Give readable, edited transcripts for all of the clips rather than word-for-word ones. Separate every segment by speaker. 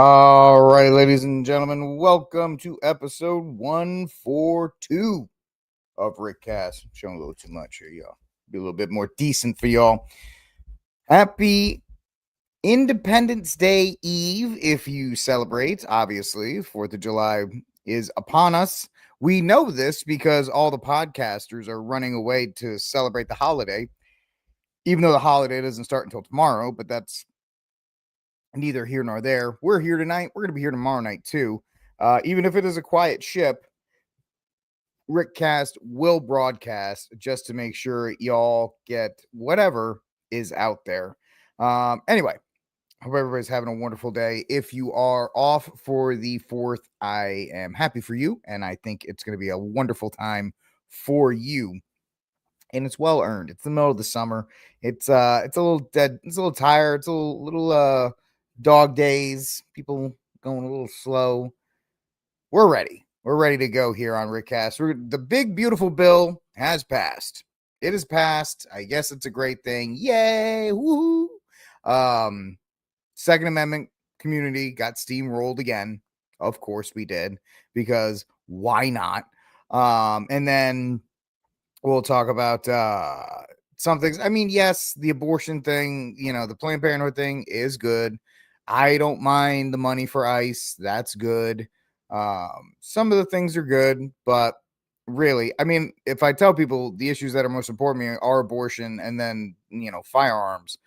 Speaker 1: All right, ladies and gentlemen, welcome to episode 142 of RickCast. I'm showing a little too much here, y'all. Be a little bit more decent for y'all. Happy Independence Day Eve if you celebrate. Obviously, 4th of July is upon us. We know this because all the podcasters are running away to celebrate the holiday, even though the holiday doesn't start until tomorrow, but that's neither here nor there. We're here tonight. We're going to be here tomorrow night too. Even if it is a quiet ship, RickCast will broadcast just to make sure y'all get whatever is out there. Anyway, hope everybody's having a wonderful day. If you are off for the 4th, I am happy for you, and I think it's going to be a wonderful time for you. And it's well earned. It's the middle of the summer. It's a little dead. It's a little tired. It's a little dog days. People going a little slow. We're ready. We're ready to go here on RickCast. The big beautiful bill has passed. It has passed. I guess it's a great thing. Yay! Woohoo! Second Amendment community got steamrolled again. Of course we did, because why not? And then we'll talk about some things. I mean, yes, the abortion thing, the Planned Parenthood thing is good. I don't mind the money for ICE. That's good. Some of the things are good, but really, I mean, if I tell people the issues that are most important to me are abortion and then, firearms,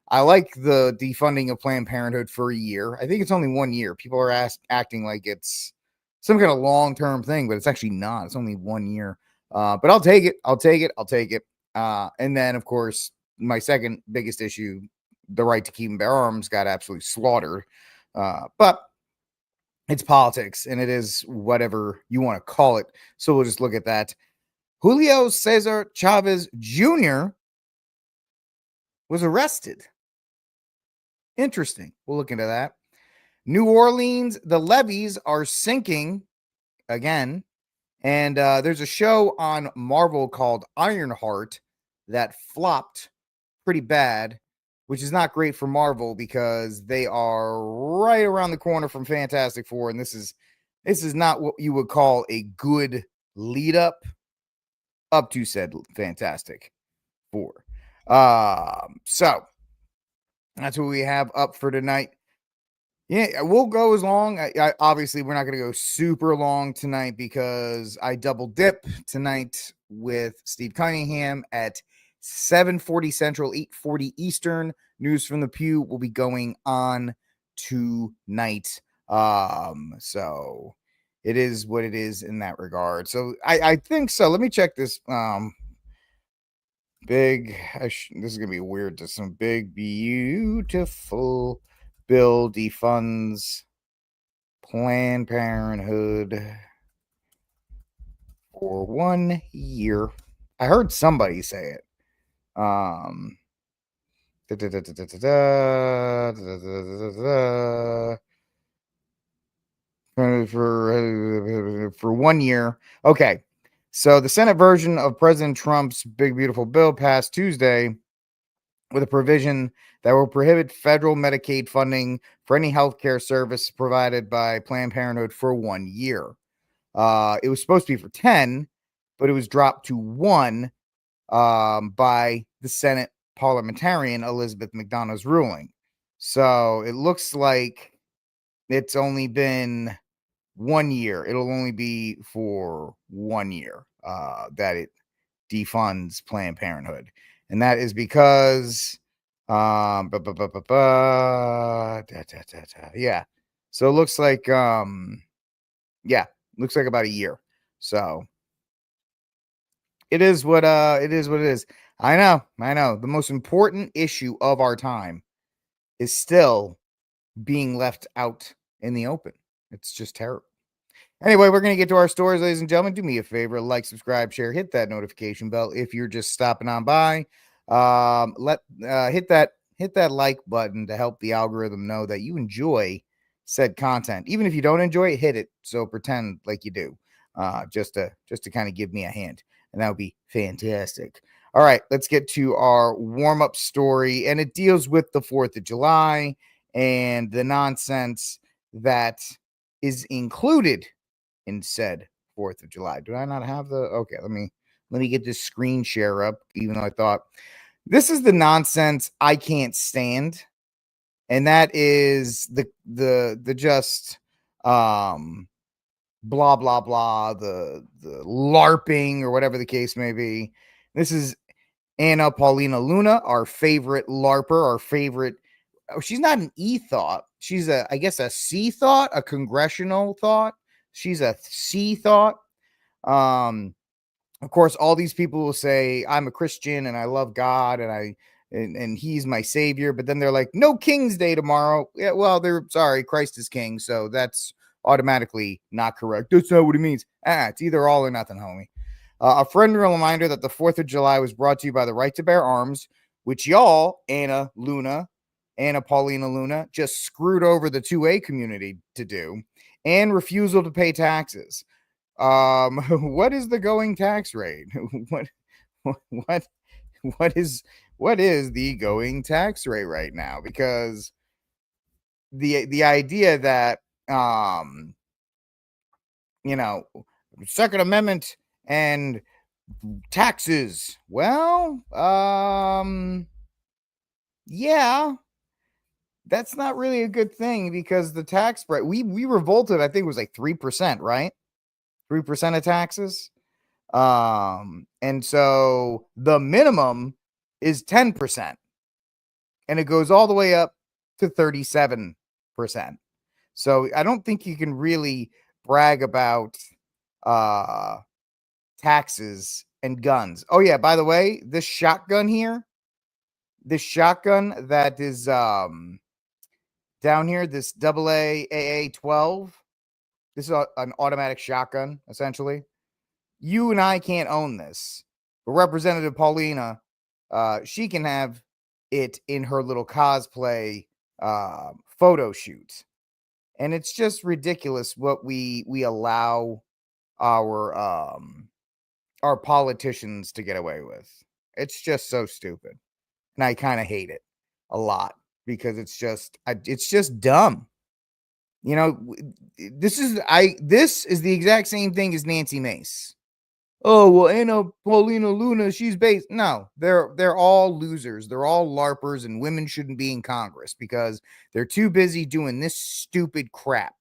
Speaker 1: I like the defunding of Planned Parenthood for a year. I think it's only 1 year. People are acting like it's some kind of long-term thing, but it's actually not. It's only 1 year. But I'll take it. I'll take it. And then, of course, my second biggest issue, the right to keep and bear arms, got absolutely slaughtered. But it's politics, and it is whatever you want to call it. So we'll just look at that. Julio Cesar Chavez Jr. was arrested. Interesting. We'll look into that. New Orleans, the levees are sinking again. And there's a show on Marvel called Ironheart that flopped pretty bad, which is not great for Marvel because they are right around the corner from Fantastic Four, and this is not what you would call a good lead up to said Fantastic Four. So that's what we have up for tonight. Yeah, we'll go as long. Obviously, we're not going to go super long tonight because I double dip tonight with Steve Cunningham at 7:40 Central, 8:40 Eastern. News from the Pew will be going on tonight. So it is what it is in that regard. So I think so. Let me check this. This is going to be weird to some big, beautiful bill defunds Planned Parenthood for 1 year. I heard somebody say it. For 1 year. Okay. So the Senate version of President Trump's big, beautiful bill passed Tuesday with a provision that will prohibit federal Medicaid funding for any healthcare service provided by Planned Parenthood for 1 year. It was supposed to be for 10, but it was dropped to 1 by the Senate parliamentarian Elizabeth McDonough's ruling. So it looks like it's only been 1 year. It'll only be for 1 year that it defunds Planned Parenthood. And that is because, yeah. So it looks like, looks like about a year. So it is what it is. I know. The most important issue of our time is still being left out in the open. It's just terrible. Anyway, we're going to get to our stories, ladies and gentlemen. Do me a favor, like, subscribe, share, hit that notification bell if you're just stopping on by. Hit that like button to help the algorithm know that you enjoy said content. Even if you don't enjoy it, hit it. So pretend like you do, just to kind of give me a hint, and that would be fantastic. All right, let's get to our warm-up story, and it deals with the 4th of July and the nonsense that is included in said 4th of July. Do I not have the okay, let me get this screen share up, even though I thought this is the nonsense I can't stand. And that is the just blah blah blah, the LARPing or whatever the case may be. This is Anna Paulina Luna, our favorite LARPer, our favorite. Oh, she's not an E thought. She's I guess a C thought, a congressional thought. She's a C thought. Of course, all these people will say, I'm a Christian and I love God and he's my savior. But then they're like, no King's Day tomorrow. Yeah, well, they're sorry, Christ is king. So that's automatically not correct. That's not what it means. It's either all or nothing, homie. A friendly reminder that the 4th of July was brought to you by the Right to Bear Arms, which y'all, Anna Paulina Luna, just screwed over the 2A community to do, and refusal to pay taxes. What is the going tax rate? what is the going tax rate right now? Because the idea that Second Amendment and taxes, well, yeah, that's not really a good thing, because the tax rate, we revolted, I think it was like 3%, right? 3% of taxes. And so the minimum is 10%, and it goes all the way up to 37%. So I don't think you can really brag about taxes and guns. Oh yeah, by the way, this shotgun that is down here, this AA 12, this is an automatic shotgun, essentially. You and I can't own this, but Representative Paulina, she can have it in her little cosplay photo shoot. And it's just ridiculous what we allow our politicians to get away with. It's just so stupid. And I kind of hate it a because it's just dumb. This is the exact same thing as Nancy Mace. Oh, well, Anna Paulina Luna, she's based. No, they're all losers. They're all LARPers, and women shouldn't be in Congress because they're too busy doing this stupid crap.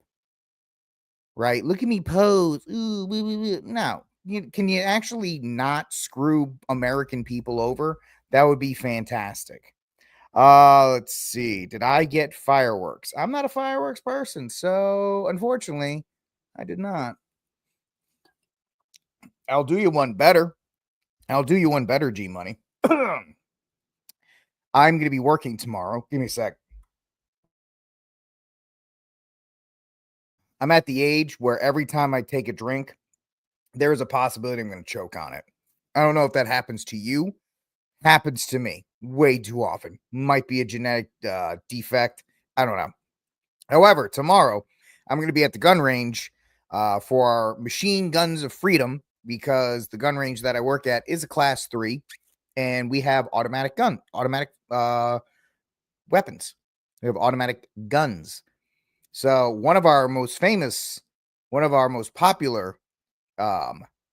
Speaker 1: Right? Look at me pose. Ooh. No. Can you actually not screw American people over? That would be fantastic. Let's see. Did I get fireworks? I'm not a fireworks person, so unfortunately, I did not. I'll do you one better. G Money. I'm going to be working tomorrow. Give me a sec. I'm at the age where every time I take a drink, there is a possibility I'm going to choke on it. I don't know if that happens to you. Happens to me way too often. Might be a genetic defect. I don't know. However, tomorrow I'm going to be at the gun range for our Machine Guns of Freedom, because the gun range that I work at is a class 3, and we have automatic weapons. We have automatic guns. So one of our most popular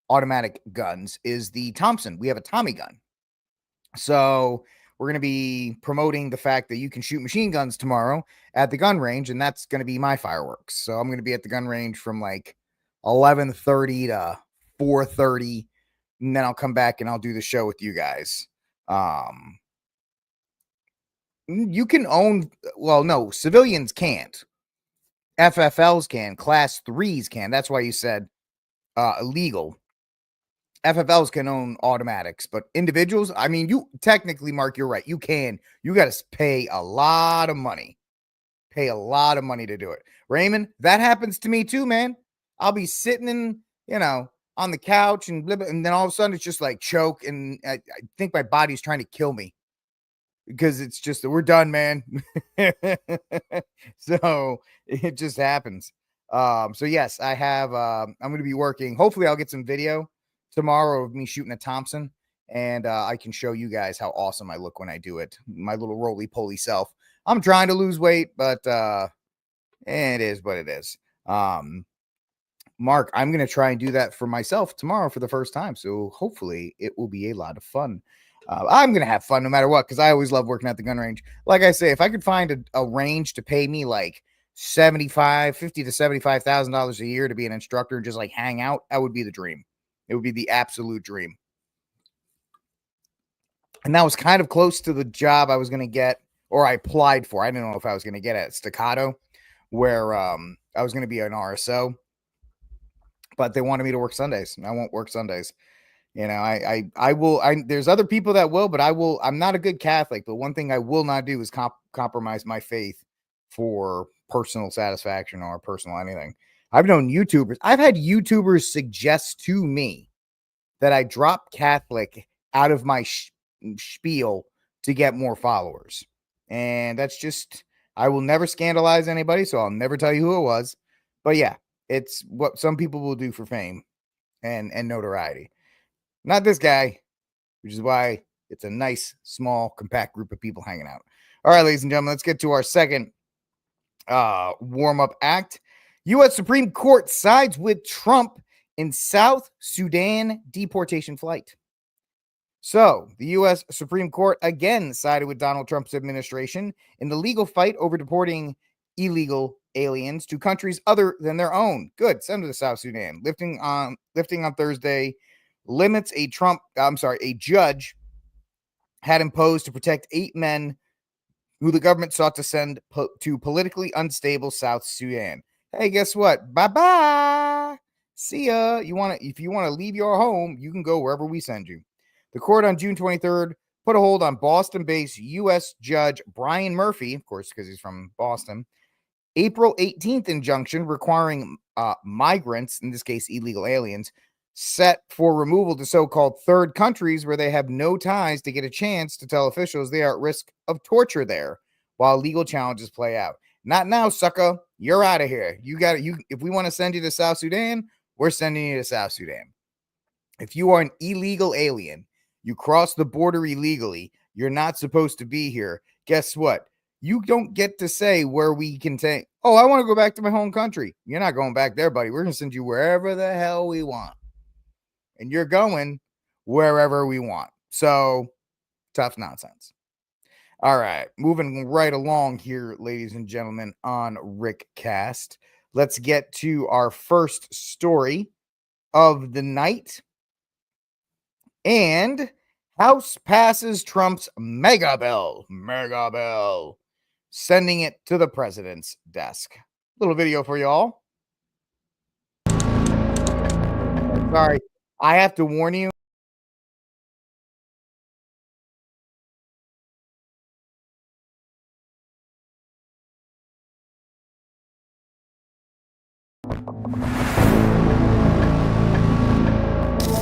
Speaker 1: automatic guns is the Thompson. We have a Tommy gun. So we're going to be promoting the fact that you can shoot machine guns tomorrow at the gun range, and that's going to be my fireworks. So I'm going to be at the gun range from like 11:30 to 4:30, and then I'll come back and I'll do the show with you guys. You can own, well, no, civilians can't. FFLs can, class 3s can. That's why you said illegal. FFLs can own automatics, but individuals, I mean, you technically, Mark, you're right. You got to pay a lot of money. Pay a lot of money to do it. Raymond, that happens to me too, man. I'll be sitting in, on the couch and then all of a sudden it's just like choke, and I think my body's trying to kill me because it's just that we're done, man. So it just happens. So yes, I have, I'm going to be working. Hopefully I'll get some video tomorrow of me shooting a Thompson, and I can show you guys how awesome I look when I do it. My little roly-poly self. I'm trying to lose weight, but it is what it is. Mark, I'm going to try and do that for myself tomorrow for the first time. So hopefully it will be a lot of fun. I'm going to have fun no matter what, because I always love working at the gun range. Like I say, if I could find a range to pay me like $50,000 to $75,000 a year to be an instructor and just like hang out, that would be the dream. It would be the absolute dream. And that was kind of close to the job I was going to get, or I applied for. I didn't know if I was going to get at Staccato, where I was going to be an RSO. But they wanted me to work Sundays. I won't work Sundays. You know, I will. There's other people that will, but I'm not a good Catholic. But one thing I will not do is compromise my faith for personal satisfaction or personal anything. I've known YouTubers. I've had YouTubers suggest to me that I drop Catholic out of my spiel to get more followers. And that's just, I will never scandalize anybody. So I'll never tell you who it was. But yeah. It's what some people will do for fame and notoriety. Not this guy, which is why it's a nice, small, compact group of people hanging out. All right, ladies and gentlemen, let's get to our second warm-up act. U.S. Supreme Court sides with Trump in South Sudan deportation flight. So, the U.S. Supreme Court again sided with Donald Trump's administration in the legal fight over deporting illegal aliens to countries other than their own. Good. Send them to South Sudan. Lifting on Thursday limits a judge had imposed to protect 8 men who the government sought to send to politically unstable South Sudan. Hey, guess what? Bye-bye. See ya. If you want to leave your home, you can go wherever we send you. The court on June 23rd put a hold on Boston-based U.S. Judge Brian Murphy, of course, because he's from Boston, April 18th injunction requiring migrants, in this case illegal aliens, set for removal to so-called third countries where they have no ties to get a chance to tell officials they are at risk of torture there while legal challenges play out. Not now, sucker. You're out of here. If we want to send you to South Sudan, we're sending you to South Sudan. If you are an illegal alien, you cross the border illegally, you're not supposed to be here. Guess what? You don't get to say where we can take, oh, I want to go back to my home country. You're not going back there, buddy. We're going to send you wherever the hell we want. And you're going wherever we want. So, tough nonsense. All right. Moving right along here, ladies and gentlemen, on RickCast. Let's get to our first story of the night. And House passes Trump's mega bill. Sending it to the president's desk. Little video for y'all. Sorry, I have to warn you.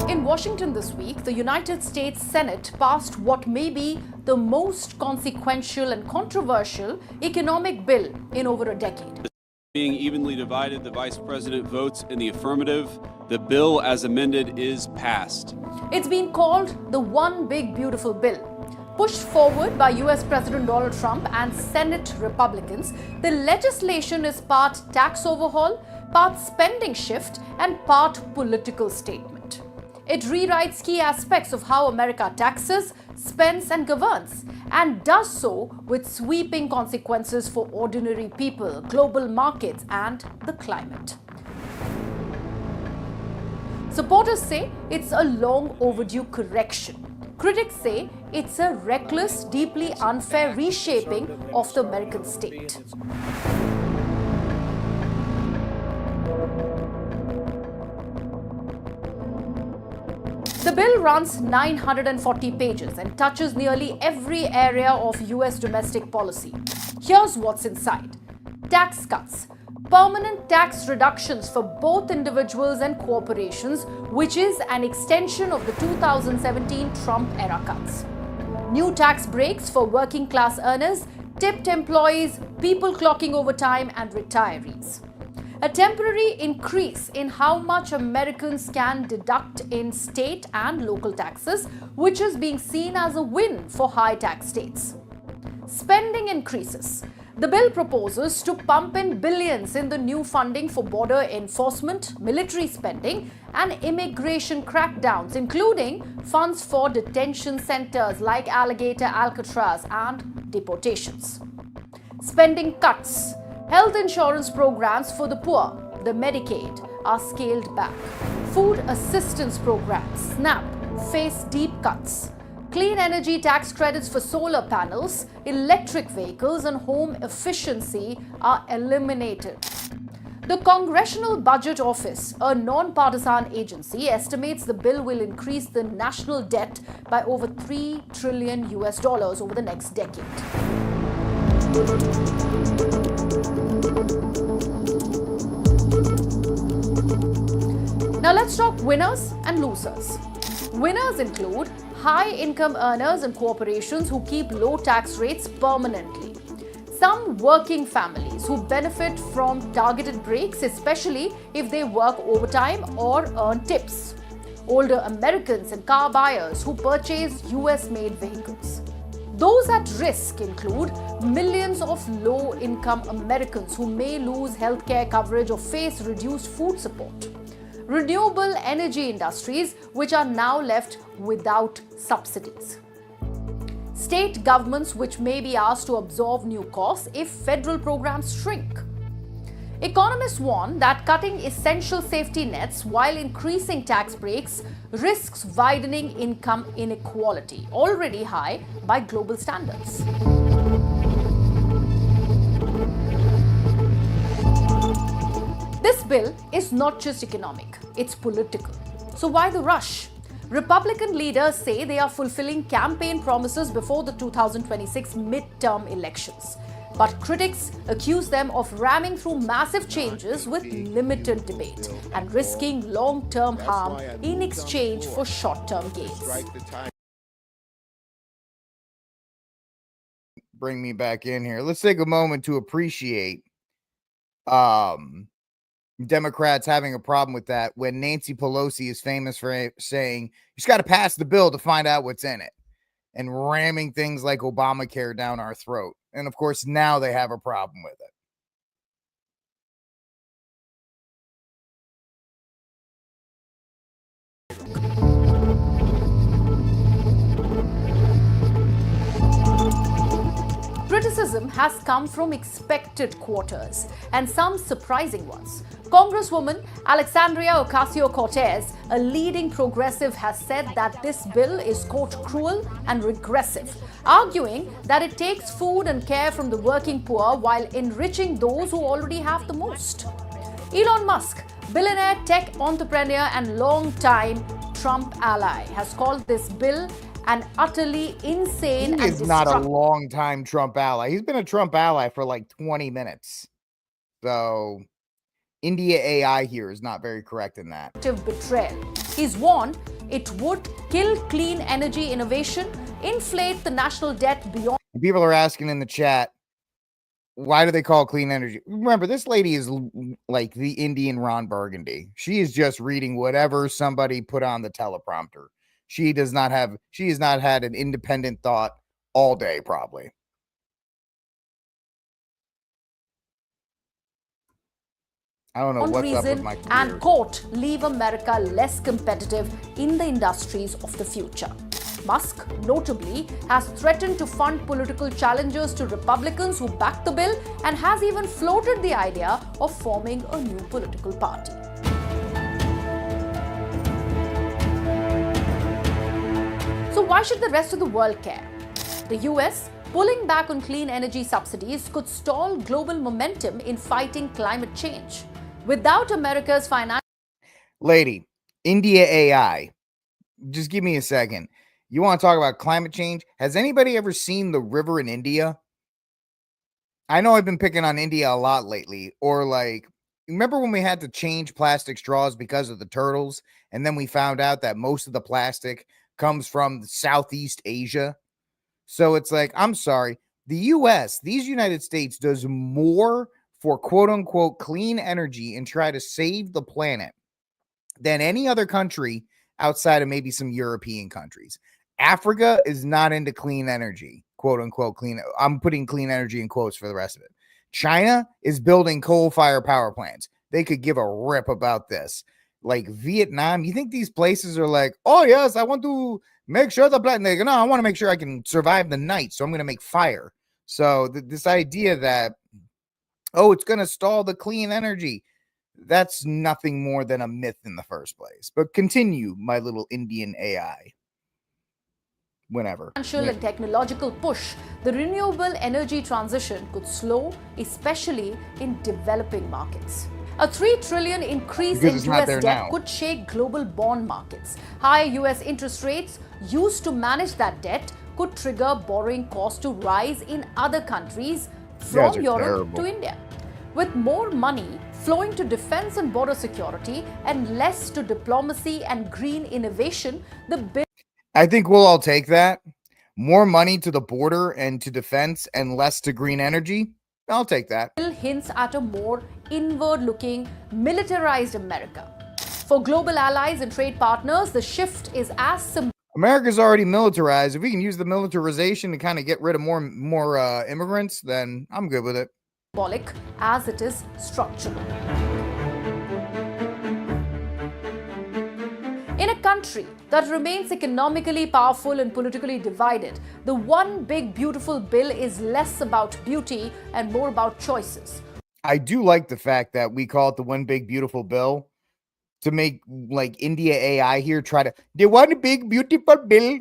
Speaker 2: In Washington this week, the United States Senate passed what may be the most consequential and controversial economic bill in over a decade.
Speaker 3: Being evenly divided, the vice president votes in the affirmative. The bill as amended is passed.
Speaker 2: It's been called the One Big Beautiful Bill. Pushed forward by US President Donald Trump and Senate Republicans, the legislation is part tax overhaul, part spending shift, and part political statement. It rewrites key aspects of how America taxes, spends, and governs, and does so with sweeping consequences for ordinary people, global markets, and the climate. Supporters say it's a long overdue correction. Critics say it's a reckless, deeply unfair reshaping of the American state. The bill runs 940 pages and touches nearly every area of US domestic policy. Here's what's inside. Tax cuts. Permanent tax reductions for both individuals and corporations, which is an extension of the 2017 Trump-era cuts. New tax breaks for working class earners, tipped employees, people clocking overtime, and retirees. A temporary increase in how much Americans can deduct in state and local taxes, which is being seen as a win for high tax states. Spending increases. The bill proposes to pump in billions in the new funding for border enforcement, military spending, and immigration crackdowns, including funds for detention centers like Alligator Alcatraz and deportations. Spending cuts. Health insurance programs for the poor, the Medicaid, are scaled back. Food assistance programs, SNAP, face deep cuts. Clean energy tax credits for solar panels, electric vehicles, and home efficiency are eliminated. The Congressional Budget Office, a non-partisan agency, estimates the bill will increase the national debt by over $3 trillion over the next decade. Now let's talk winners and losers. Winners include high-income earners and corporations who keep low tax rates permanently. Some working families who benefit from targeted breaks, especially if they work overtime or earn tips. Older Americans and car buyers who purchase US-made vehicles. Those at risk include millions of low-income Americans who may lose healthcare coverage or face reduced food support. Renewable energy industries, which are now left without subsidies. State governments, which may be asked to absorb new costs if federal programs shrink. Economists warn that cutting essential safety nets while increasing tax breaks risks widening income inequality, already high by global standards. This bill is not just economic, it's political. So why the rush? Republican leaders say they are fulfilling campaign promises before the 2026 midterm elections. But critics accuse them of ramming through massive changes with limited debate and risking long-term harm in exchange for short-term gains.
Speaker 1: Bring me back in here. Let's take a moment to appreciate Democrats having a problem with that when Nancy Pelosi is famous for saying you just got to pass the bill to find out what's in it and ramming things like Obamacare down our throat. And of course, now they have a problem with it.
Speaker 2: Criticism has come from expected quarters and some surprising ones. Congresswoman Alexandria Ocasio-Cortez, a leading progressive, has said that this bill is, quote, cruel and regressive, arguing that it takes food and care from the working poor while enriching those who already have the most. Elon Musk, billionaire tech entrepreneur and long-time Trump ally, has called this bill an utterly insane and
Speaker 1: destructive. He is not a long-time Trump ally. He's been a Trump ally for like 20 minutes. So India AI here is not very correct in that.
Speaker 2: Betrayal. He's warned it would kill clean energy innovation, inflate the national debt beyond.
Speaker 1: People are asking in the chat, why do they call clean energy? Remember, this lady is like the Indian Ron Burgundy. She is just reading whatever somebody put on the teleprompter. She has not had an independent thought all day, probably. I don't know what's up with my career.
Speaker 2: And quote, leave America less competitive in the industries of the future. Musk, notably, has threatened to fund political challengers to Republicans who backed the bill and has even floated the idea of forming a new political party. So why should the rest of the world care? The US pulling back on clean energy subsidies could stall global momentum in fighting climate change. Without America's financial...
Speaker 1: Lady, India AI, just give me a second. You want to talk about climate change? Has anybody ever seen the river in India? I know I've been picking on India a lot lately. Or like, remember when we had to change plastic straws because of the turtles? And then we found out that most of the plastic comes from Southeast Asia. So it's like, I'm sorry, the US, these United States does more for quote unquote clean energy and try to save the planet than any other country outside of maybe some European countries. Africa is not into clean energy, quote unquote clean. I'm putting clean energy in quotes for the rest of it. China is building coal-fired power plants. They could give a rip about this. Like Vietnam, you think these places are like, oh yes, I want to make sure the planet. They go, no, I want to make sure I can survive the night, so I'm going to make fire. So this idea that, oh, it's going to stall the clean energy, that's nothing more than a myth in the first place. But continue, my little Indian AI. Whenever.
Speaker 2: Financial and technological push, the renewable energy transition could slow, especially in developing markets. A $3 trillion increase
Speaker 1: Because
Speaker 2: in US debt could shake global bond markets. Higher US interest rates used to manage that debt could trigger borrowing costs to rise in other countries from Europe to India. With more money flowing to defense and border security and less to diplomacy and green innovation, the bill.
Speaker 1: I think we'll all take that. More money to the border and to defense and less to green energy. I'll take that.
Speaker 2: Bill hints at a more inward-looking, militarized America. For global allies and trade partners, the shift is as symbolic.
Speaker 1: America's already militarized. If we can use the militarization to kind of get rid of more immigrants, then I'm good with it.
Speaker 2: Symbolic as it is structural. In a country that remains economically powerful and politically divided, the one big beautiful bill is less about beauty and more about choices.
Speaker 1: I do like the fact that we call it the one big beautiful bill to make like India AI here try to the one big beautiful bill.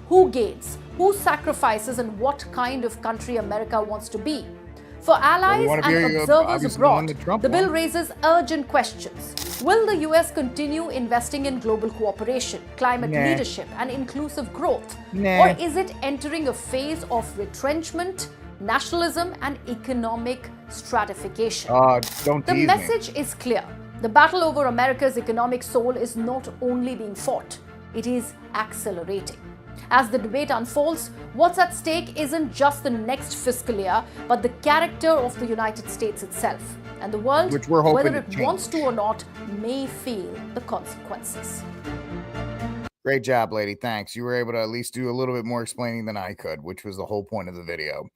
Speaker 2: Who gains, who sacrifices, and what kind of country America wants to be. For allies and observers abroad, the bill raises urgent questions. Will the US continue investing in global cooperation, climate leadership, and inclusive growth? Or is it entering a phase of retrenchment, nationalism, and economic stratification? The message is clear. The battle over America's economic soul is not only being fought, it is accelerating. As the debate unfolds, what's at stake isn't just the next fiscal year, but the character of the United States itself. And the world, whether it wants to or not, may feel the consequences.
Speaker 1: Great job, lady. Thanks. You were able to at least do a little bit more explaining than I could, which was the whole point of the video.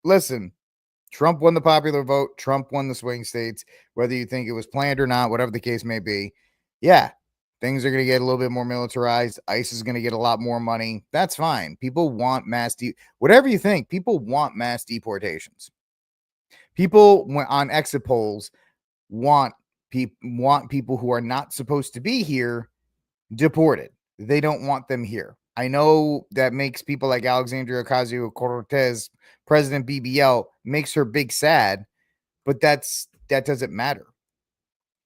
Speaker 1: Listen, Trump won the popular vote. Trump won the swing states, whether you think it was planned or not, whatever the case may be. Yeah. Things are going to get a little bit more militarized. ICE is going to get a lot more money. That's fine. People want whatever you think, people want mass deportations. People on exit polls want people who are not supposed to be here deported. They don't want them here. I know that makes people like Alexandria Ocasio-Cortez, President BBL, makes her big sad, but that doesn't matter.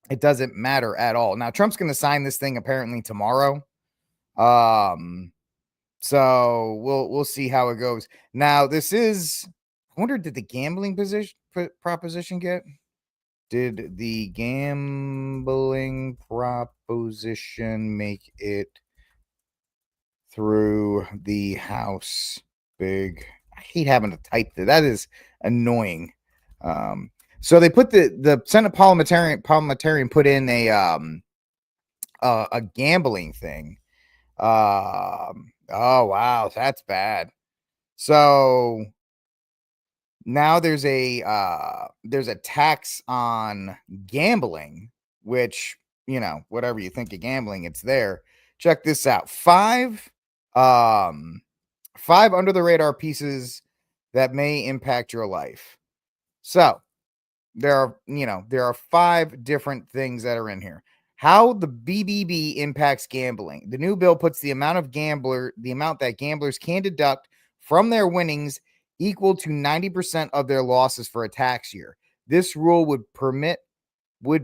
Speaker 1: It doesn't matter at all. Now, Trump's going to sign this thing apparently tomorrow. So we'll see how it goes. Now, this is, I wonder, did the gambling proposition get? Did the gambling proposition make it through the House? I hate having to type that. That is annoying. So they put the Senate parliamentarian put in a gambling thing. Oh wow, that's bad. So now there's a tax on gambling, which, you know, whatever you think of gambling, it's there. Check this out. Five under the radar pieces that may impact your life. So there are 5 different things that are in here. How the BBB impacts gambling. The new bill puts the amount that gamblers can deduct from their winnings equal to 90% of their losses for a tax year. This rule would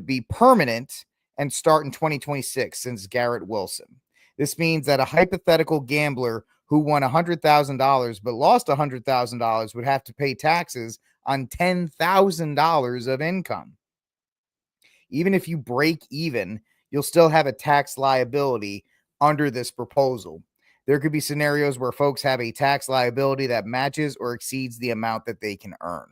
Speaker 1: be permanent and start in 2026, since Garrett Wilson. This means that a hypothetical gambler who won $100,000 but lost $100,000 would have to pay taxes on $10,000 of income. Even if you break even, you'll still have a tax liability under this proposal. There could be scenarios where folks have a tax liability that matches or exceeds the amount that they can earn.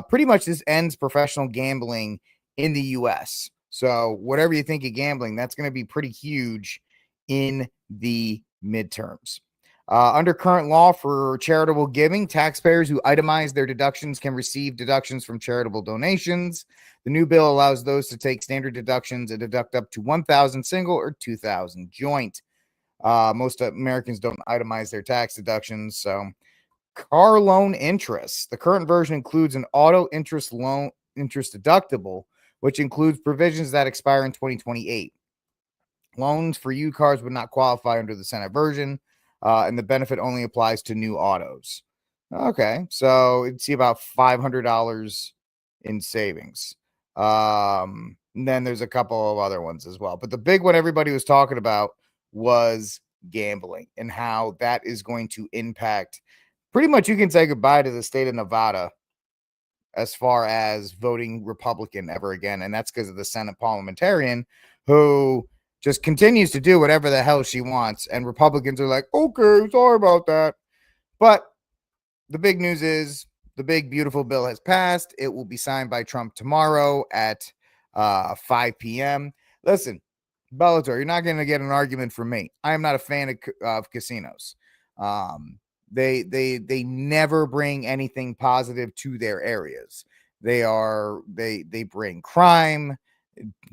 Speaker 1: Pretty much this ends professional gambling in the U.S. So whatever you think of gambling, that's going to be pretty huge in the midterms. Under current law for charitable giving, taxpayers who itemize their deductions can receive deductions from charitable donations. The new bill allows those to take standard deductions and deduct up to $1,000 single or $2,000 joint. Most Americans don't itemize their tax deductions. So, car loan interest. The current version includes an auto interest deductible, which includes provisions that expire in 2028. Loans for used cars would not qualify under the Senate version, and the benefit only applies to new autos. Okay, so it's about $500 in savings. And then there's a couple of other ones as well. But the big one everybody was talking about was gambling and how that is going to impact. Pretty much you can say goodbye to the state of Nevada as far as voting Republican ever again. And that's because of the Senate parliamentarian who just continues to do whatever the hell she wants. And Republicans are like, okay, sorry about that. But the big news is the big, beautiful bill has passed. It will be signed by Trump tomorrow at 5 p.m. Listen, Bellator, you're not going to get an argument from me. I am not a fan of casinos. They never bring anything positive to their areas. They bring crime,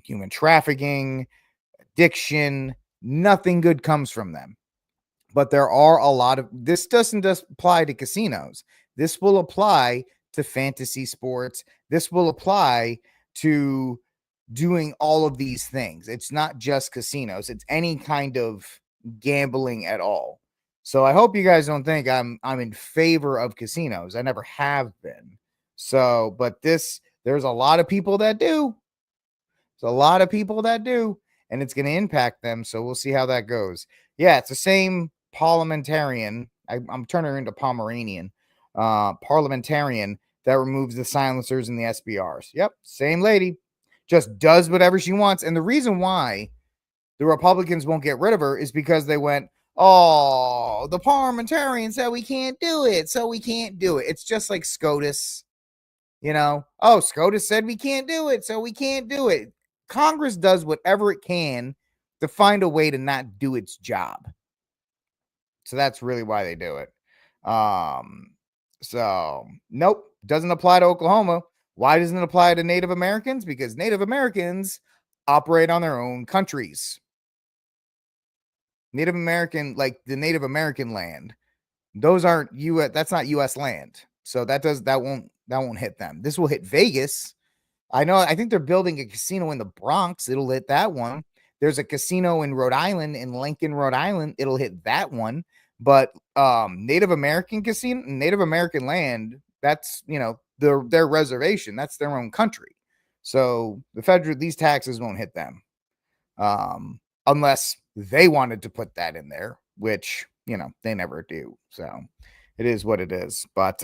Speaker 1: human trafficking, addiction. Nothing good comes from them. But there are a lot of, this doesn't just apply to casinos. This will apply to fantasy sports. This will apply to doing all of these things. It's not just casinos. It's any kind of gambling at all. So I hope you guys don't think I'm in favor of casinos. I never have been. So, but there's a lot of people that do. There's a lot of people that do, and it's going to impact them. So we'll see how that goes. Yeah, it's the same parliamentarian. I'm turning her into Pomeranian. Parliamentarian that removes the silencers and the SBRs. Yep, same lady. Just does whatever she wants. And the reason why the Republicans won't get rid of her is because they went, oh, the parliamentarian said we can't do it, so we can't do it. It's just like SCOTUS. You know, oh, SCOTUS said we can't do it, so we can't do it. Congress does whatever it can to find a way to not do its job. So that's really why they do it. So nope, doesn't apply to Oklahoma. Why doesn't it apply to Native Americans? Because Native Americans operate on their own countries. Native American, like the Native American land, those aren't U.S. That's not U.S. land. So that won't hit them. This will hit Vegas. I think they're building a casino in the Bronx. It'll hit that one. There's a casino in Rhode Island, in Lincoln, Rhode Island. It'll hit that one. But Native American casino, Native American land, that's, their reservation. That's their own country. So these taxes won't hit them. Unless they wanted to put that in there, which, they never do. So it is what it is. But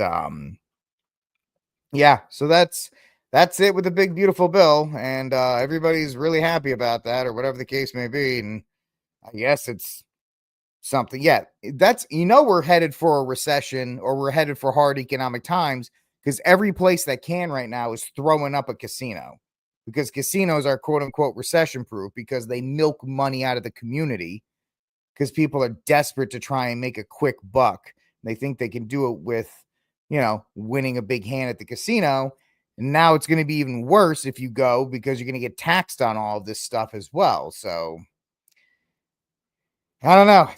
Speaker 1: yeah, so that's it with the big, beautiful bill. And everybody's really happy about that, or whatever the case may be. And I guess it's something. Yeah, we're headed for a recession, or we're headed for hard economic times, because every place that can right now is throwing up a casino, because casinos are quote unquote recession proof, because they milk money out of the community, because people are desperate to try and make a quick buck. They think they can do it with, winning a big hand at the casino. And now it's going to be even worse if you go, because you're going to get taxed on all of this stuff as well. So I don't know.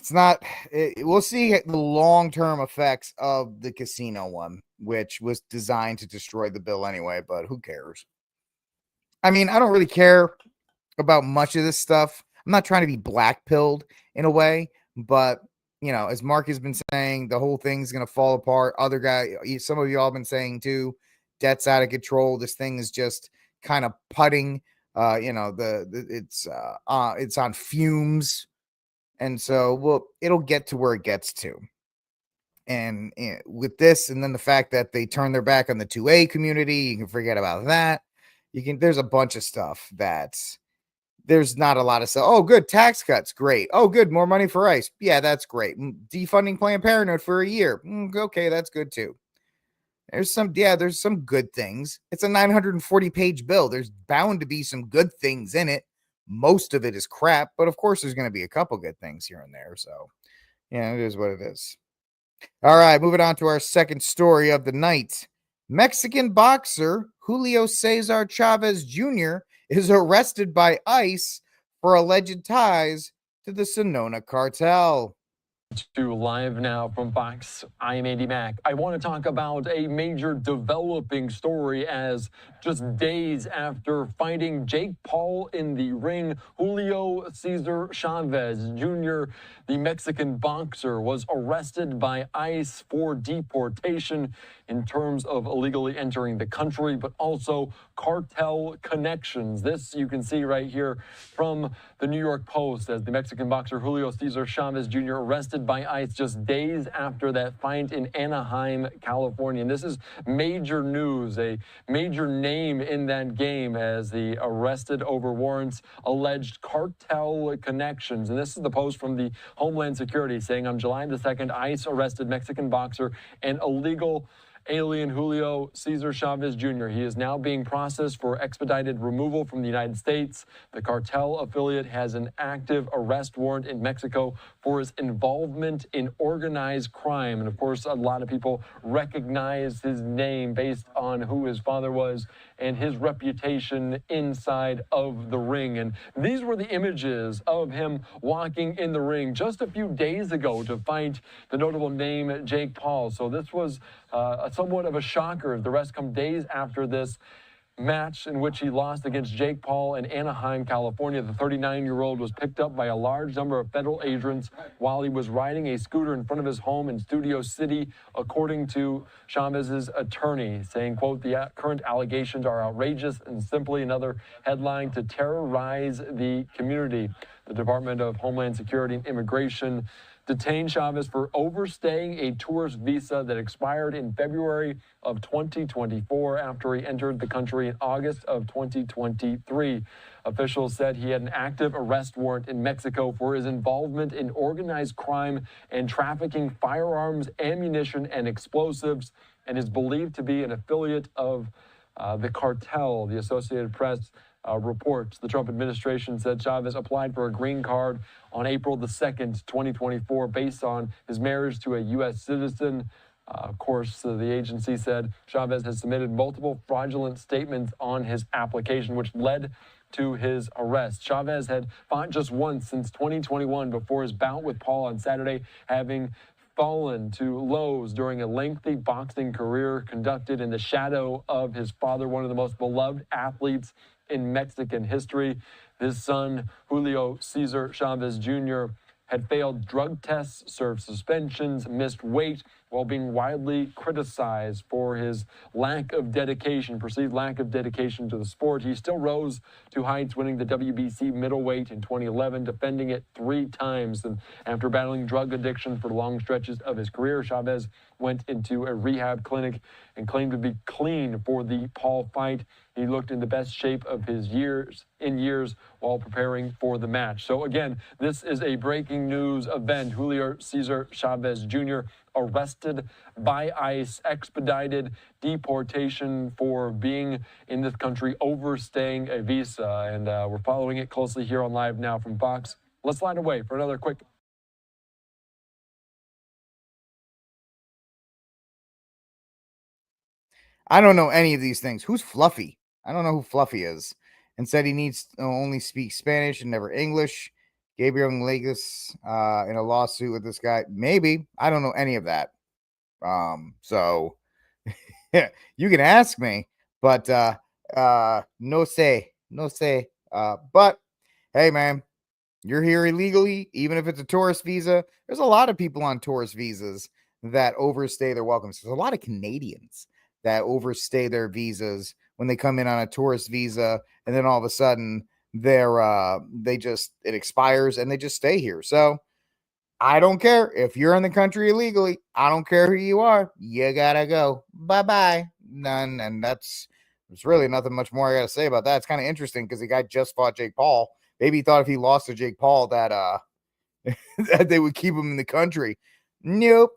Speaker 1: We'll see the long-term effects of the casino one, which was designed to destroy the bill anyway, but who cares? I mean, I don't really care about much of this stuff. I'm not trying to be black-pilled in a way, but, as Mark has been saying, the whole thing's going to fall apart. Other guy, some of you all have been saying too, debt's out of control. This thing is just kind of putting, it's on fumes. And so, it'll get to where it gets to. And with this, and then the fact that they turn their back on the 2A community, you can forget about that. There's a bunch of stuff there's not a lot of stuff. Oh, good. Tax cuts. Great. Oh, good. More money for ICE. Yeah, that's great. Defunding Planned Parenthood for a year. Okay, that's good too. There's some good things. It's a 940-page bill. There's bound to be some good things in it. most of it is crap, but of course there's going to be a couple good things here and there. So, yeah, it is what it is. All right, moving on to our second story of the night. Mexican boxer Julio Cesar Chavez Jr. is arrested by ICE for alleged ties to the Sonoma cartel.
Speaker 4: To live now from Fox, I'm Andy Mack. I want to talk about a major developing story as just days after fighting Jake Paul in the ring, Julio Cesar Chavez Jr., the Mexican boxer, was arrested by ICE for deportation in terms of illegally entering the country, but also cartel connections. This you can see right here from the New York Post as the Mexican boxer Julio Cesar Chavez Jr. arrested by ICE just days after that fight in Anaheim, California. And this is major news, a major name in that game as the arrested over warrants alleged cartel connections. And this is the post from the Homeland Security saying on July the 2nd, ICE arrested Mexican boxer and illegal alien Julio Cesar Chavez Jr. He is now being processed for expedited removal from the United States. The cartel affiliate has an active arrest warrant in Mexico for his involvement in organized crime. And of course, a lot of people recognize his name based on who his father was and his reputation inside of the ring. And these were the images of him walking in the ring just a few days ago to fight the notable name Jake Paul. So this was somewhat of a shocker. The rest come days after this match in which he lost against Jake Paul in Anaheim, California. The 39-year-old was picked up by a large number of federal agents while he was riding a scooter in front of his home in Studio City, according to Chavez's attorney, saying, quote, the current allegations are outrageous and simply another headline to terrorize the community. The Department of Homeland Security and Immigration detained Chavez for overstaying a tourist visa that expired in February of 2024 after he entered the country in August of 2023. Officials said he had an active arrest warrant in Mexico for his involvement in organized crime and trafficking firearms, ammunition, and explosives, and is believed to be an affiliate of the cartel. The Associated Press reports the Trump administration said Chavez applied for a green card on April the 2nd, 2024, based on his marriage to a U.S. citizen. Of course, the agency said Chavez has submitted multiple fraudulent statements on his application, which led to his arrest. Chavez had fought just once since 2021 before his bout with Paul on Saturday, having fallen to lows during a lengthy boxing career conducted in the shadow of his father, one of the most beloved athletes in Mexican history. His son, Julio Cesar Chavez Jr., had failed drug tests, served suspensions, missed weight, while being widely criticized for his lack of dedication, perceived lack of dedication to the sport. He still rose to heights, winning the WBC middleweight in 2011, defending it 3 times. And after battling drug addiction for long stretches of his career, Chavez went into a rehab clinic and claimed to be clean for the Paul fight. He looked in the best shape of his years while preparing for the match. So again, this is a breaking news event. Julio Cesar Chavez Jr. arrested by ICE, expedited deportation for being in this country, overstaying a visa. And we're following it closely here on Live Now from Fox. Let's line away for another quick.
Speaker 1: I don't know any of these things. Who's Fluffy? I don't know who Fluffy is. And said he needs to only speak Spanish and never English. Gabriel Iglesias in a lawsuit with this guy. Maybe. I don't know any of that. So yeah, you can ask me, but no say. But hey, man, you're here illegally, even if it's a tourist visa. There's a lot of people on tourist visas that overstay their welcomes. There's a lot of Canadians that overstay their visas when they come in on a tourist visa, and then all of a sudden it expires and they just stay here. So I don't care if you're in the country illegally. I don't care who you are. You gotta go. Bye-bye. None. And there's really nothing much more I gotta say about that. It's kind of interesting because the guy just fought Jake Paul. Maybe he thought if he lost to Jake Paul that that they would keep him in the country. Nope.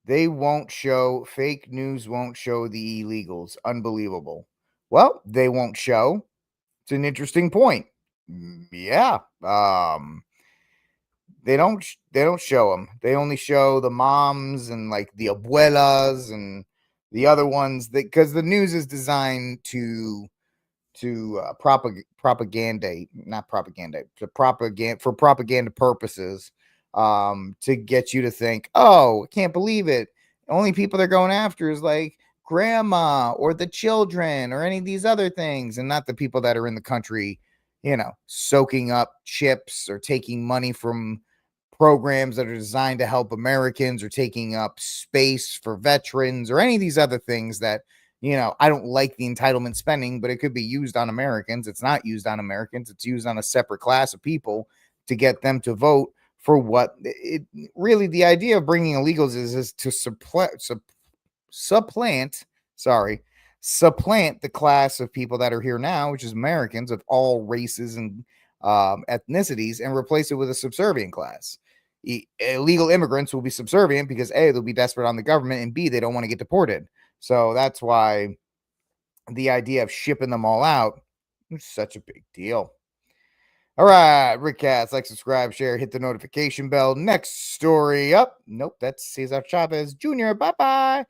Speaker 1: They won't show, fake news won't show the illegals. Unbelievable. Well, they won't show. It's an interesting point. Yeah. They don't show them. They only show the moms and like the abuelas and the other ones, that because the news is designed to propaganda, not propaganda, for propaganda purposes, to get you to think, oh, I can't believe it. The only people they're going after is like grandma or the children or any of these other things, and not the people that are in the country, soaking up chips or taking money from programs that are designed to help Americans, or taking up space for veterans, or any of these other things that, I don't like the entitlement spending, but it could be used on Americans. It's not used on Americans. It's used on a separate class of people to get them to vote for what it really, the idea of bringing illegals is to supplant the class of people that are here now, which is Americans of all races and ethnicities, and replace it with a subservient class. Illegal immigrants will be subservient because A, they'll be desperate on the government, and B, they don't want to get deported. So that's why the idea of shipping them all out is such a big deal. All right, RickCast, like, subscribe, share, hit the notification bell. Next story up. Nope, that's Cesar Chavez Jr. Bye-bye.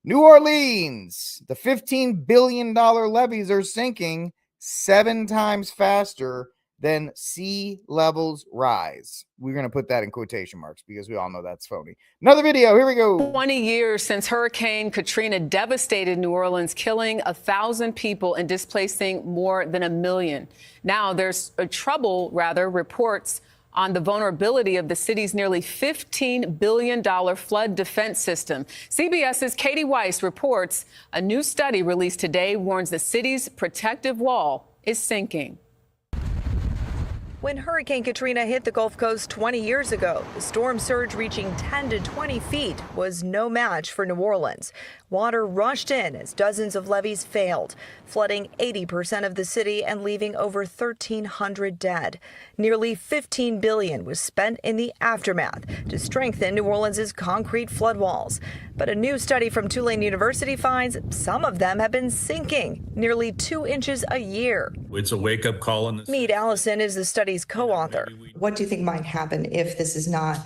Speaker 1: New Orleans. The $15 billion levees are sinking 7 times faster than sea levels rise. We're going to put that in quotation marks because we all know that's phony. Another video. Here we go.
Speaker 5: 20 years since Hurricane Katrina devastated New Orleans, killing 1,000 people and displacing more than 1 million. Now there's reports on the vulnerability of the city's nearly $15 billion flood defense system. CBS's Katie Weiss reports a new study released today warns the city's protective wall is sinking.
Speaker 6: When Hurricane Katrina hit the Gulf Coast 20 years ago, the storm surge reaching 10 to 20 feet was no match for New Orleans. Water rushed in as dozens of levees failed, flooding 80% of the city and leaving over 1,300 dead. Nearly $15 billion was spent in the aftermath to strengthen New Orleans' concrete flood walls. But a new study from Tulane University finds some of them have been sinking nearly 2 inches a year.
Speaker 7: It's a wake-up call.
Speaker 6: Meade Allison is the study's co-author.
Speaker 8: What do you think might happen if this is not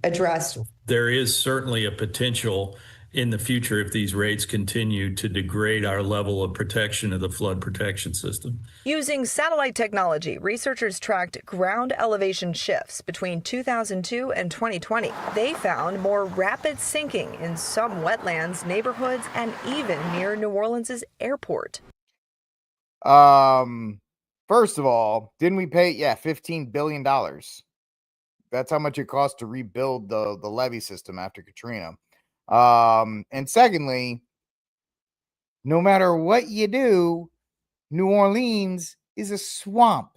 Speaker 8: addressed?
Speaker 7: There is certainly a potential in the future, if these rates continue, to degrade our level of protection of the flood protection system.
Speaker 6: Using satellite technology, researchers tracked ground elevation shifts between 2002 and 2020. They found more rapid sinking in some wetlands, neighborhoods, and even near New Orleans' airport.
Speaker 1: First of all, didn't we pay $15 billion? That's how much it cost to rebuild the levee system after Katrina. And secondly, no matter what you do, New Orleans is a swamp,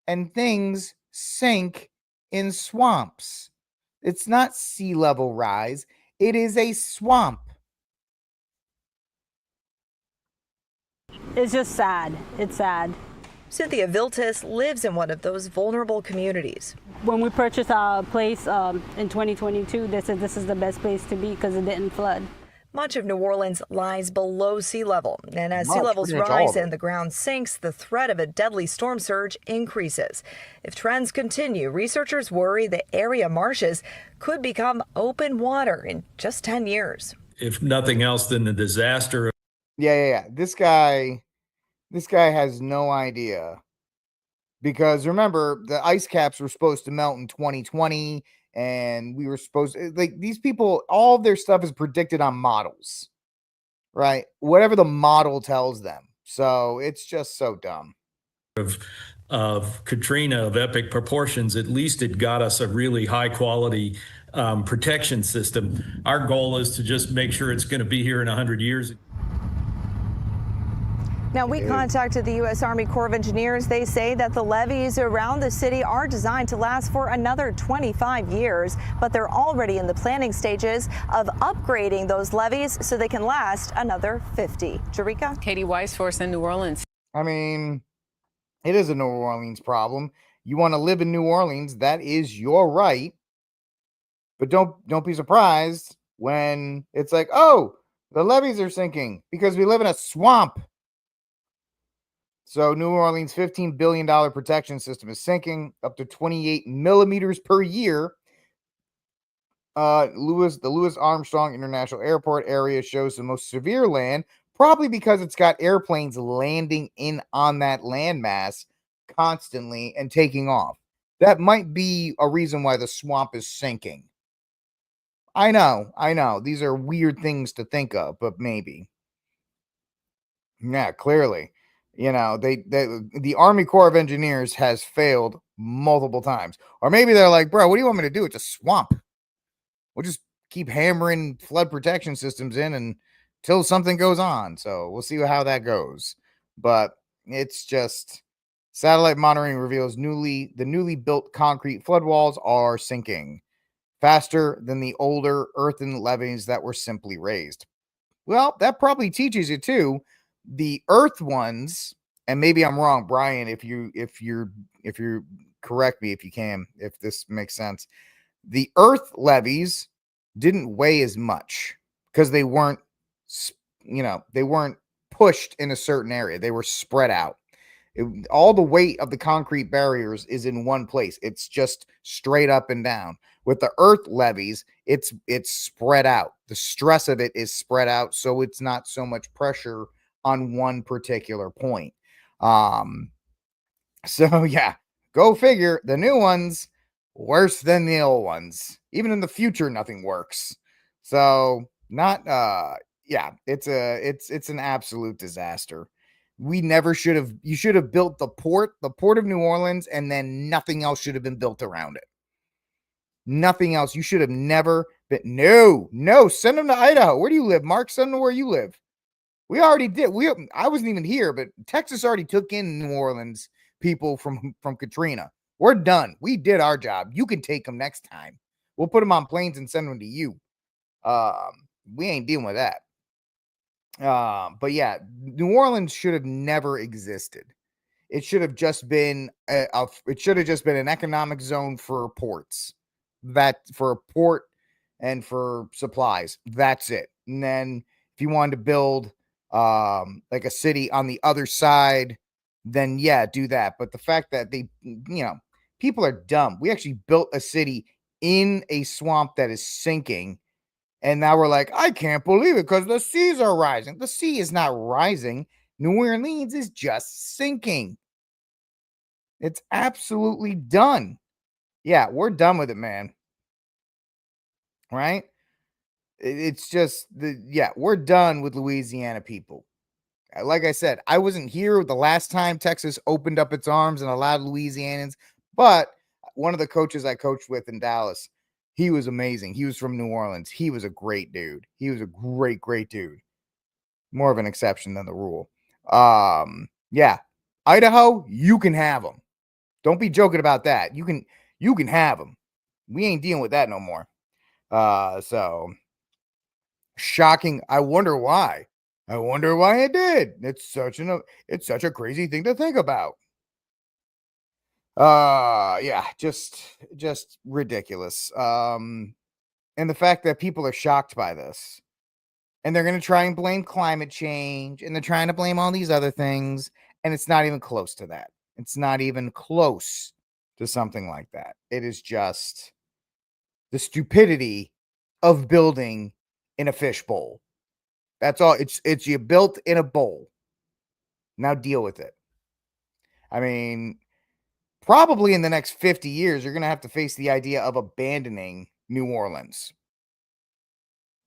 Speaker 1: and things sink in swamps. It's not sea level rise. It is a swamp.
Speaker 9: It's just sad. It's sad.
Speaker 6: Cynthia Viltis lives in one of those vulnerable communities.
Speaker 9: When we purchased our place in 2022, they said this is the best place to be because it didn't flood.
Speaker 6: Much of New Orleans lies below sea level, and as sea levels rise and the ground sinks, the threat of a deadly storm surge increases. If trends continue, researchers worry the area marshes could become open water in just 10 years.
Speaker 7: If nothing else, then the disaster.
Speaker 1: Yeah. This guy has no idea, because remember, the ice caps were supposed to melt in 2020, and we were supposed to, like, these people, all of their stuff is predicted on models, right? Whatever the model tells them. So it's just so dumb.
Speaker 7: Of Katrina of epic proportions, at least it got us a really high quality protection system. Our goal is to just make sure it's going to be here in 100 years.
Speaker 6: Now, we contacted the U.S. Army Corps of Engineers. They say that the levees around the city are designed to last for another 25 years, but they're already in the planning stages of upgrading those levees so they can last another 50. Jerika?
Speaker 5: Katie Weiss for us in New Orleans.
Speaker 1: I mean, it is a New Orleans problem. You want to live in New Orleans, that is your right. But don't be surprised when it's like, oh, the levees are sinking because we live in a swamp. So New Orleans' $15 billion protection system is sinking up to 28 millimeters per year. The Louis Armstrong International Airport area shows the most severe land, probably because it's got airplanes landing in on that landmass constantly and taking off. That might be a reason why the swamp is sinking. I know. These are weird things to think of, but maybe. Yeah, clearly. You know, the Army Corps of Engineers has failed multiple times. Or maybe they're like, bro, what do you want me to do? It's a swamp. We'll just keep hammering flood protection systems in until something goes on. So we'll see how that goes. But it's just satellite monitoring reveals the newly built concrete flood walls are sinking faster than the older earthen levees that were simply raised. Well, that probably teaches you too. The earth ones, and maybe I'm wrong, Brian, if you correct me if you can, if this makes sense. The earth levees didn't weigh as much because they weren't pushed in a certain area. They were spread out. All the weight of the concrete barriers is in one place. It's just straight up and down. With the earth levees, it's spread out. The stress of it is spread out, so it's not so much pressure on one particular point. So yeah, go figure. The new ones worse than the old ones. Even in the future, nothing works. So not it's an absolute disaster. We never should have. You should have built the port of New Orleans, and then nothing else should have been built around it. Nothing else. You should have never been. No. Send them to Idaho. Where do you live, Mark? Send them where you live. We already did. I wasn't even here, but Texas already took in New Orleans people from Katrina. We're done. We did our job. You can take them next time. We'll put them on planes and send them to you. We ain't dealing with that. But yeah, New Orleans should have never existed. It should have just been an economic zone for ports. For a port and for supplies. That's it. And then if you wanted to build like a city on the other side, then yeah, do that. But the fact that people are dumb. We actually built a city in a swamp that is sinking. And now we're like, I can't believe it because the seas are rising. The sea is not rising. New Orleans is just sinking. It's absolutely done. Yeah, we're done with it, man. Right? It's just we're done with Louisiana people. Like I said, I wasn't here the last time Texas opened up its arms and allowed Louisianans, but one of the coaches I coached with in Dallas, he was amazing. He was from New Orleans. He was a great dude. He was a great dude. More of an exception than the rule. Yeah. Idaho, you can have them. Don't be joking about that. You can have them. We ain't dealing with that no more. So shocking. I wonder why. It did. It's such a crazy thing to think about. Yeah, just ridiculous. And the fact that people are shocked by this, and they're going to try and blame climate change, and they're trying to blame all these other things, and it's not even close to that. It's not even close to something like that. It is just the stupidity of building in a fishbowl. That's all. It's you built in a bowl. Now deal with it. I mean, probably in the next 50 years, you're going to have to face the idea of abandoning New Orleans.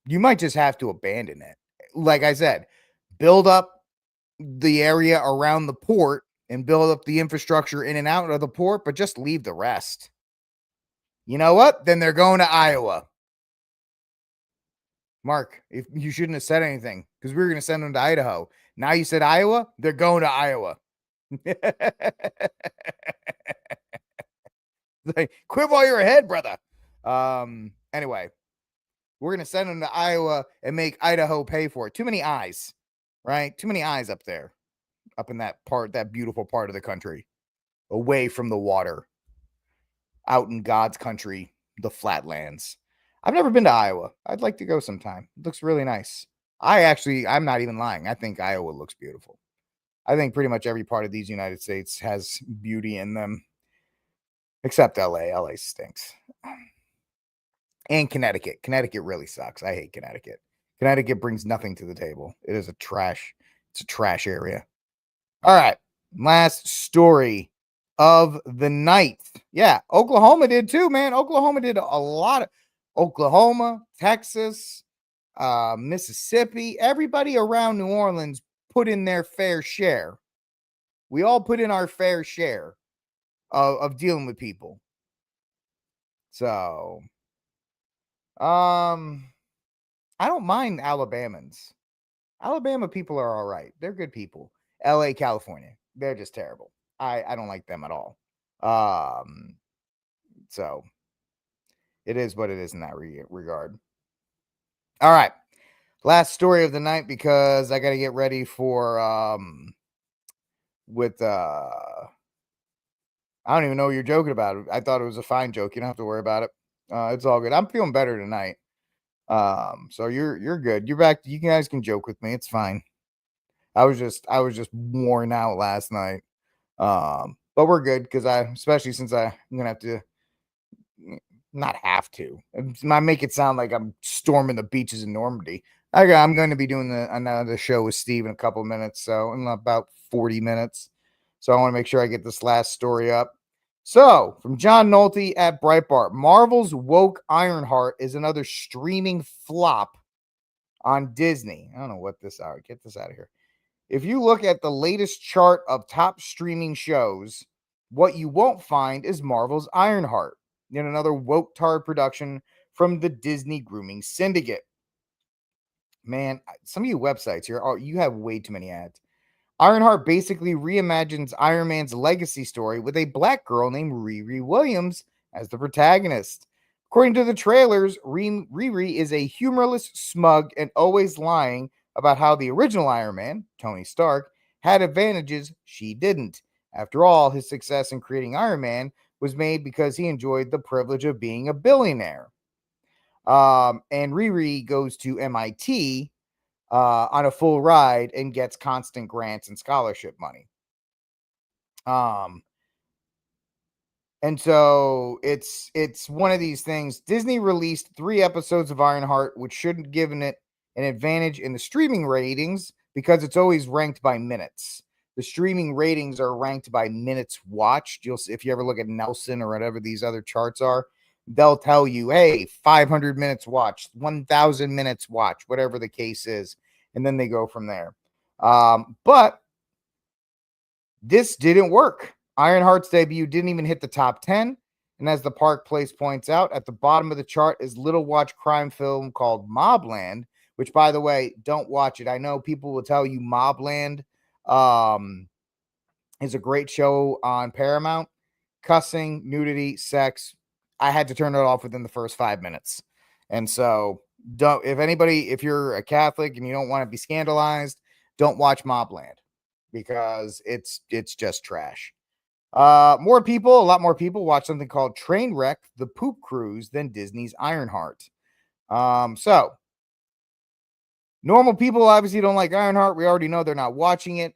Speaker 1: You might just have to abandon it. Like I said, build up the area around the port and build up the infrastructure in and out of the port, but just leave the rest. You know what? Then they're going to Iowa. Mark, if you shouldn't have said anything because we were going to send them to Idaho. Now you said Iowa, they're going to Iowa. Like, quit while you're ahead, brother. Anyway, we're going to send them to Iowa and make Idaho pay for it. Too many eyes, right? Too many eyes up there, up in that beautiful part of the country, away from the water, out in God's country, the flatlands. I've never been to Iowa. I'd like to go sometime. It looks really nice. I'm not even lying. I think Iowa looks beautiful. I think pretty much every part of these United States has beauty in them, except LA. LA stinks. And Connecticut. Connecticut really sucks. I hate Connecticut. Connecticut brings nothing to the table. It's a trash area. All right. Last story of the night. Yeah, Oklahoma did too, man. Oklahoma did a lot of Oklahoma, Texas, Mississippi, everybody around New Orleans put in their fair share. We all put in our fair share of dealing with people. So, I don't mind Alabamans. Alabama people are all right. They're good people. LA, California, they're just terrible. I don't like them at all. So it is what it is in that regard. All right. Last story of the night, because I got to get ready for I don't even know what you're joking about. I thought it was a fine joke. You don't have to worry about it. It's all good. I'm feeling better tonight. So you're good. You're back. You guys can joke with me. It's fine. I was just worn out last night. But we're good, because especially since I'm gonna have to, not have to. I make it sound like I'm storming the beaches in Normandy. I'm going to be doing another show with Steve in a couple of minutes, so in about 40 minutes. So I want to make sure I get this last story up. So, from John Nolte at Breitbart, Marvel's woke Ironheart is another streaming flop on Disney. I don't know what this is. Get this out of here. If you look at the latest chart of top streaming shows, what you won't find is Marvel's Ironheart, yet another woke-tard production from the Disney grooming syndicate. Man, some of you websites here, you have way too many ads. Ironheart basically reimagines Iron Man's legacy story with a black girl named Riri Williams as the protagonist. According to the trailers, Riri is a humorless, smug, and always lying about how the original Iron Man, Tony Stark, had advantages she didn't. After all, his success in creating Iron Man was made because he enjoyed the privilege of being a billionaire. And Riri goes to MIT on a full ride and gets constant grants and scholarship money. And so it's one of these things. Disney released 3 episodes of Ironheart, which shouldn't have given it an advantage in the streaming ratings, because it's always ranked by minutes. The streaming ratings are ranked by minutes watched. You'll see, if you ever look at Nelson or whatever these other charts are, they'll tell you, hey, 500 minutes watched, 1,000 minutes watched, whatever the case is. And then they go from there. But this didn't work. Ironheart's debut didn't even hit the top 10. And as the Park Place points out, at the bottom of the chart is little watch crime film called Mobland, which, by the way, don't watch it. I know people will tell you Mobland is a great show on Paramount. Cussing, nudity, sex. I had to turn it off within the first 5 minutes. And so if you're a Catholic and you don't want to be scandalized, don't watch Mobland, because it's just trash. A lot more people watch something called Trainwreck: The Poop Cruise than Disney's Ironheart. So normal people obviously don't like Ironheart. We already know they're not watching it.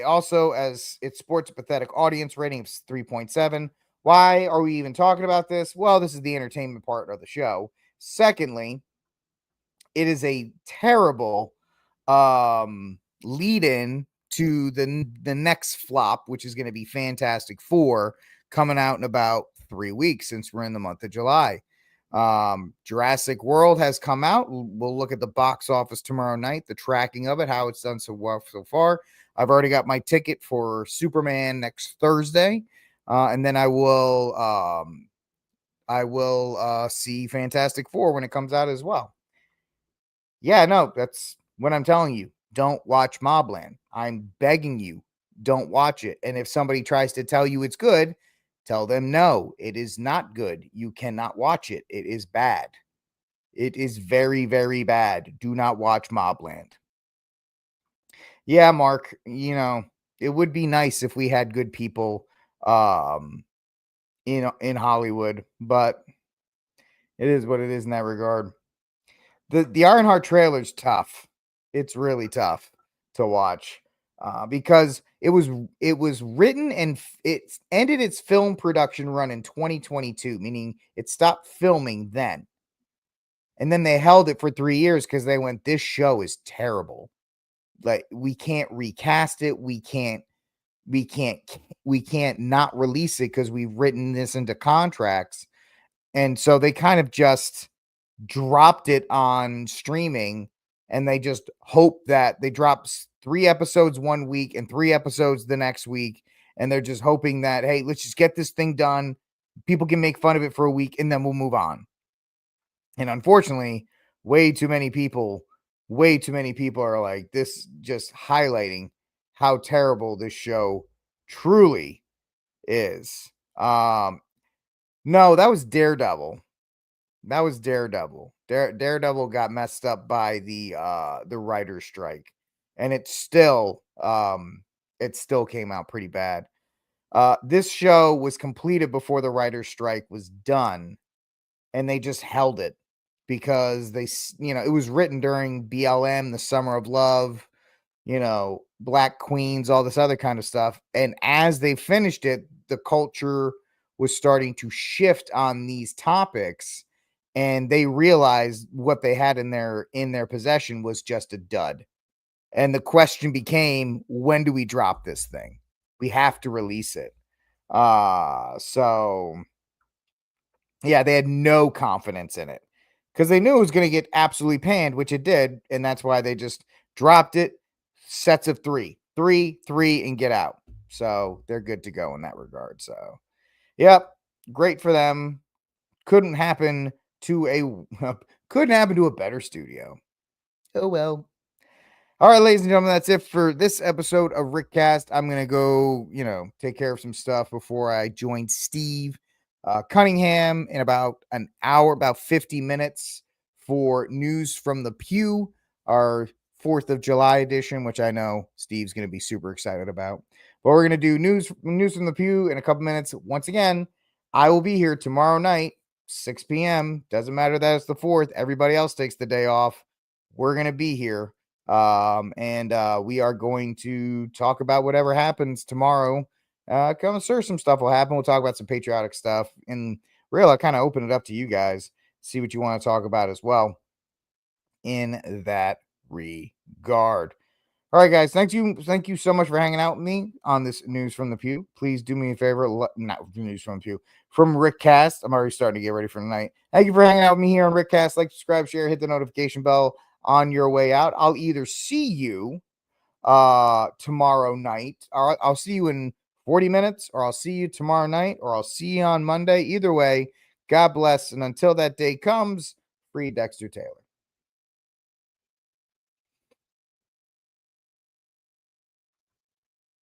Speaker 1: Also, as it sports a pathetic audience rating of 3.7. Why are we even talking about this? Well, this is the entertainment part of the show. Secondly, it is a terrible lead-in to the next flop, which is going to be Fantastic Four, coming out in about 3 weeks, since we're in the month of July. Jurassic World has come out. We'll look at the box office tomorrow night, the tracking of it, how it's done so well so far. I've already got my ticket for Superman next Thursday, and then I will see Fantastic Four when it comes out as well. Yeah, no, that's what I'm telling you. Don't watch Mobland. I'm begging you, don't watch it. And if somebody tries to tell you it's good, tell them no, it is not good. You cannot watch it. It is bad. It is very, very bad. Do not watch Mobland. Yeah, Mark, it would be nice if we had good people in Hollywood, but It is what it is in that regard. The Ironheart trailer is tough. It's really tough to watch because it was written and it ended its film production run in 2022, meaning it stopped filming then. And then they held it for 3 years because they went, this show is terrible. Like, we can't recast it. We can't not release it because we've written this into contracts. And so they kind of just dropped it on streaming, and they just hope that they drop 3 episodes one week and 3 episodes the next week. And they're just hoping that, hey, let's just get this thing done. People can make fun of it for a week and then we'll move on. And unfortunately, way too many people are like, this, just highlighting how terrible this show truly is. No, that was Daredevil. Daredevil got messed up by the writer's strike, and it still came out pretty bad. This show was completed before the writer's strike was done, and they just held it because it was written during BLM, the Summer of Love, Black Queens, all this other kind of stuff. And as they finished it, the culture was starting to shift on these topics, and they realized what they had in their possession was just a dud. And the question became, when do we drop this thing? We have to release it. So yeah, they had no confidence in it because they knew it was going to get absolutely panned, which it did. And that's why they just dropped it. Sets of 3, and get out. So they're good to go in that regard. So, yep, great for them. Couldn't happen to a better studio. Oh well. All right, ladies and gentlemen, that's it for this episode of RickCast. I'm gonna go, take care of some stuff before I join Steve Cunningham in about an hour, about 50 minutes for News from the Pew, our 4th of July edition, which I know Steve's going to be super excited about. But we're going to do news from the Pew in a couple minutes. Once again, I will be here tomorrow night, 6 p.m. Doesn't matter that it's the 4th. Everybody else takes the day off. We're going to be here. And we are going to talk about whatever happens tomorrow. I'm sure some stuff will happen. We'll talk about some patriotic stuff. And really, I kind of open it up to you guys. See what you want to talk about as well in that regard. All right, guys. Thank you so much for hanging out with me on this News from the Pew. Please do me a favor. Not News from the Pew. From RickCast. I'm already starting to get ready for tonight. Thank you for hanging out with me here on RickCast. Like, subscribe, share, hit the notification bell on your way out. I'll either see you tomorrow night, or I'll see you in 40 minutes, or I'll see you tomorrow night, or I'll see you on Monday. Either way, God bless. And until that day comes, free Dexter Taylor.